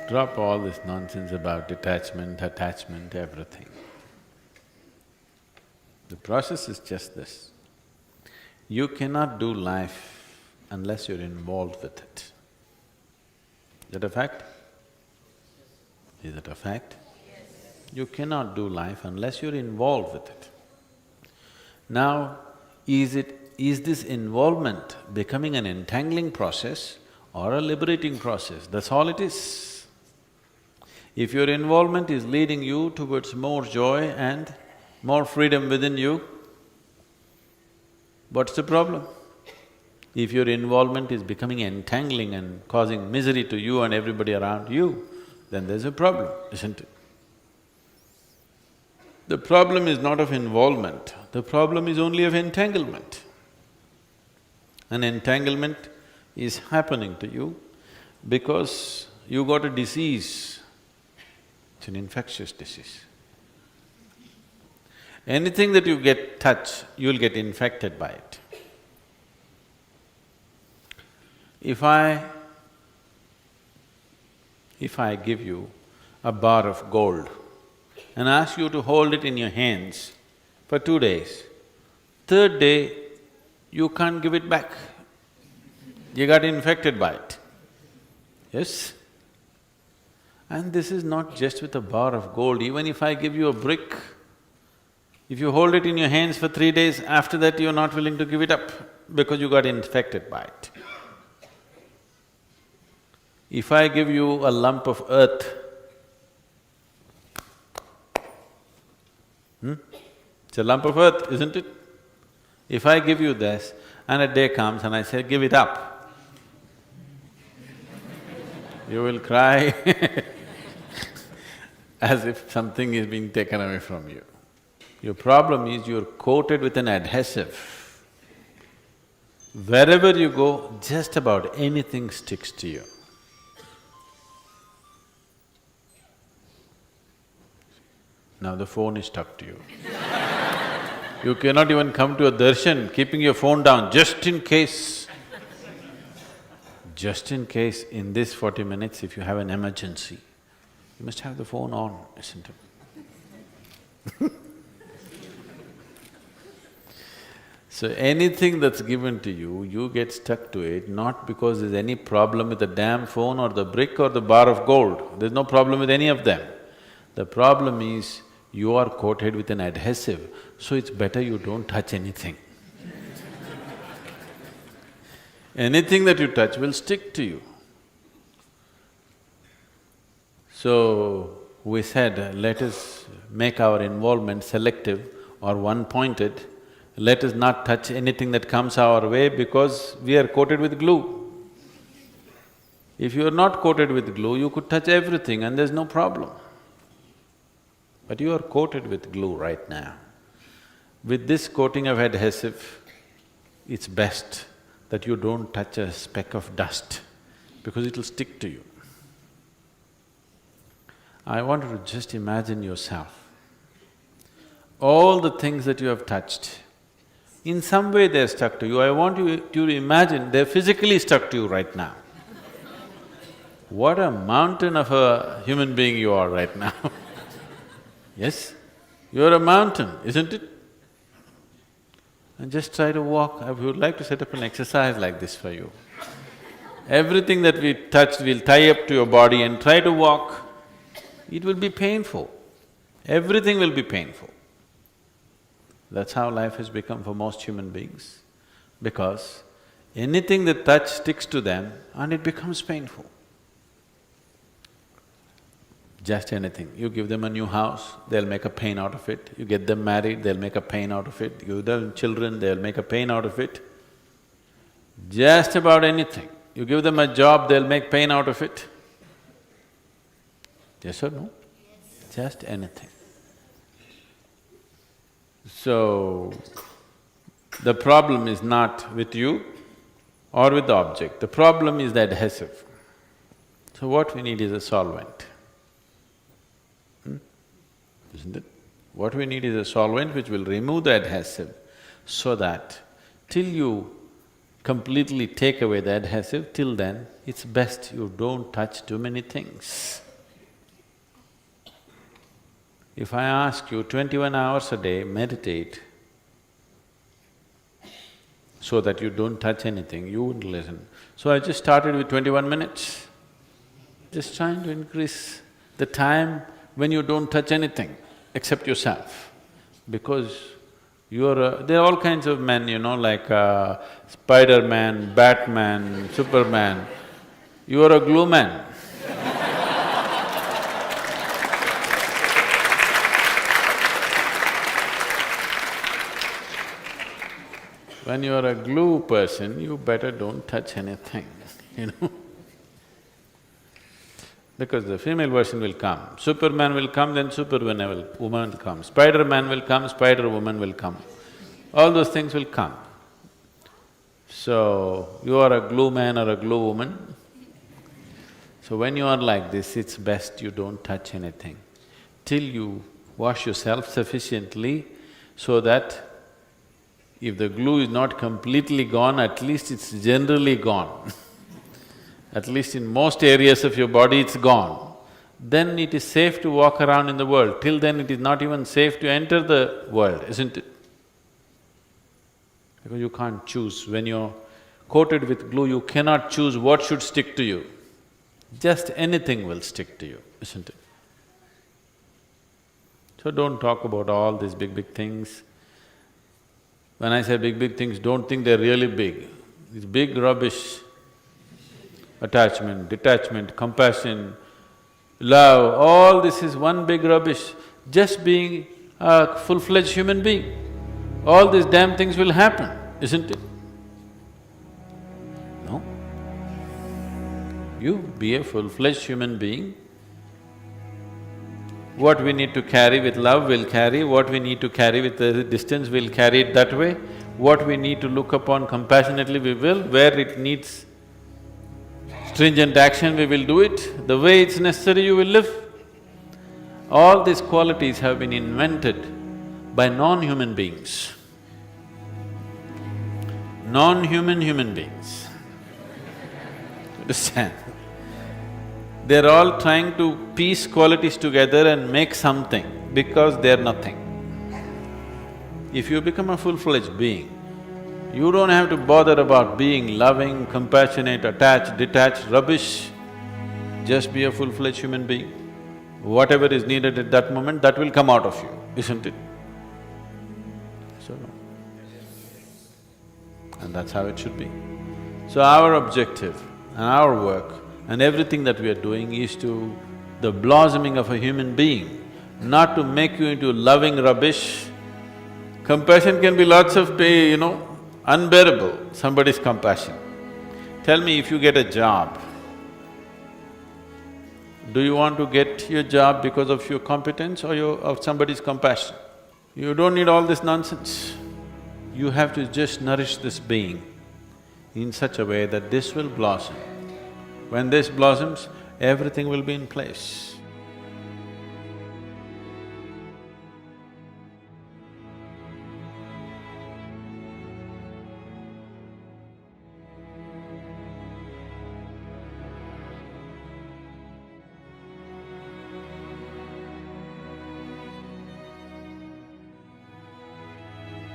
Drop all this nonsense about detachment, attachment, everything. The process is just this. You cannot do life unless you're involved with it. Is that a fact? Is it a fact? You cannot do life unless you're involved with it. Now, is this involvement becoming an entangling process or a liberating process? That's all it is. If your involvement is leading you towards more joy and more freedom within you, what's the problem? If your involvement is becoming entangling and causing misery to you and everybody around you, then there's a problem, isn't it? The problem is not of involvement, the problem is only of entanglement. An entanglement is happening to you because you got a disease. It's an infectious disease. Anything that you touch, you'll get infected by it. If I give you a bar of gold and ask you to hold it in your hands for 2 days, third day, you can't give it back. You got infected by it. Yes? And this is not just with a bar of gold, even if I give you a brick, if you hold it in your hands for 3 days, after that you're not willing to give it up because you got infected by it. If I give you a lump of earth, it's a lump of earth, isn't it? If I give you this and a day comes and I say, give it up, you will cry as if something is being taken away from you. Your problem is you're coated with an adhesive. Wherever you go, just about anything sticks to you. Now the phone is stuck to you. You cannot even come to a darshan keeping your phone down, just in case. Just in case, in this 40 minutes, if you have an emergency, you must have the phone on, isn't it? So anything that's given to you, you get stuck to it, not because there's any problem with the damn phone or the brick or the bar of gold. There's no problem with any of them. The problem is, you are coated with an adhesive, so it's better you don't touch anything. Anything that you touch will stick to you. So, we said, let us make our involvement selective or one-pointed, let us not touch anything that comes our way because we are coated with glue. If you are not coated with glue, you could touch everything and there's no problem. But you are coated with glue right now. With this coating of adhesive, it's best that you don't touch a speck of dust because it'll stick to you. I want you to just imagine yourself. All the things that you have touched, in some way they're stuck to you. I want you to imagine they're physically stuck to you right now. What a mountain of a human being you are right now. Yes? You're a mountain, isn't it? And just try to walk. I would like to set up an exercise like this for you. Everything that we touch, we'll tie up to your body and try to walk. It will be painful. Everything will be painful. That's how life has become for most human beings, because anything they touch sticks to them and it becomes painful. Just anything. You give them a new house, they'll make a pain out of it. You get them married, they'll make a pain out of it. You give them children, they'll make a pain out of it. Just about anything. You give them a job, they'll make pain out of it. Yes or no? Yes. Just anything. So, the problem is not with you or with the object, the problem is the adhesive. So what we need is a solvent. Isn't it? What we need is a solvent which will remove the adhesive so that till you completely take away the adhesive, till then it's best you don't touch too many things. If I ask you 21 hours a day, meditate so that you don't touch anything, you wouldn't listen. So I just started with 21 minutes, just trying to increase the time when you don't touch anything except yourself. Because there are all kinds of men, like Spider-Man, Batman, Superman. You are a glue man. When you are a glue person, you better don't touch anything, Because the female version will come. Superman will come, then Superwoman will come. Spider-Man will come, Spider-Woman will come. All those things will come. So, you are a glue man or a glue woman. So when you are like this, it's best you don't touch anything till you wash yourself sufficiently so that if the glue is not completely gone, at least it's generally gone. At least in most areas of your body it's gone. Then it is safe to walk around in the world. Till then it is not even safe to enter the world, isn't it? Because you can't choose. When you're coated with glue, you cannot choose what should stick to you. Just anything will stick to you, isn't it? So don't talk about all these big things. When I say big things, don't think they're really big. It's big rubbish. Attachment, detachment, compassion, love, all this is one big rubbish. Just being a full-fledged human being, all these damn things will happen, isn't it? No? You be a full-fledged human being. What we need to carry with love, we'll carry. What we need to carry with the distance, we'll carry it that way. What we need to look upon compassionately, we will. Where it needs stringent action, we will do it. The way it's necessary, you will live. All these qualities have been invented by non-human beings. Non-human human beings. Understand? They're all trying to piece qualities together and make something because they're nothing. If you become a full-fledged being, you don't have to bother about being loving, compassionate, attached, detached, rubbish. Just be a full-fledged human being. Whatever is needed at that moment, that will come out of you, isn't it? So, and that's how it should be. So our objective and our work and everything that we are doing is to… the blossoming of a human being, not to make you into loving rubbish. Compassion can be lots of unbearable, somebody's compassion. Tell me, if you get a job, do you want to get your job because of your competence or of somebody's compassion? You don't need all this nonsense. You have to just nourish this being in such a way that this will blossom. When this blossoms, everything will be in place.